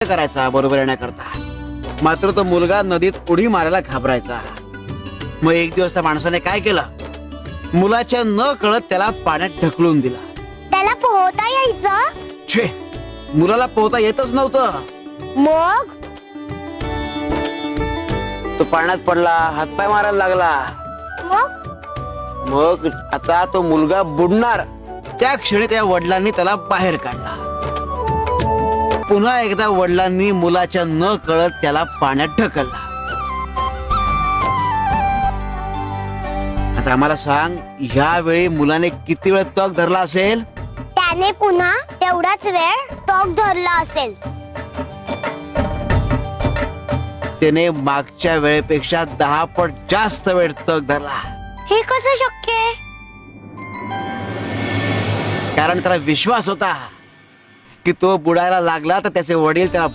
करायचा बरोबर येण्याकरता. मात्र तो मुलगा नदीत उडी मारायला घाबरायचा. मग एक दिवस त्या माणसाने काय केलं, मुलाच्या न कळत त्याला पाण्यात ढकलून दिला. त्याला पोहता यायचं? छे, मुलाला पोहता येतच नव्हतं. मग तो पाण्यात पडला, हातपाय मारायला लागला. मग आता तो मुलगा बुडणार. त्या क्षणी त्या वडिलांनी त्याला बाहेर काढला. पुन्हा एकदा वडिलांनी मुलाच्या न कळत त्याला पाण्यात ढकलला. आता आम्हाला सांग, ह्या वेळी मुलाने किती वेळ तग धरला असेल? त्याने पुन्हा तेवढाच वेळ तग धरला असेल. त्याने मागच्या वेळेपेक्षा 10 पट जास्त वेळ तग धरला. हे कसं शक्य आहे? कारण त्याला विश्वास होता की तो बुडायला लागला तर त्याचे वडील त्याला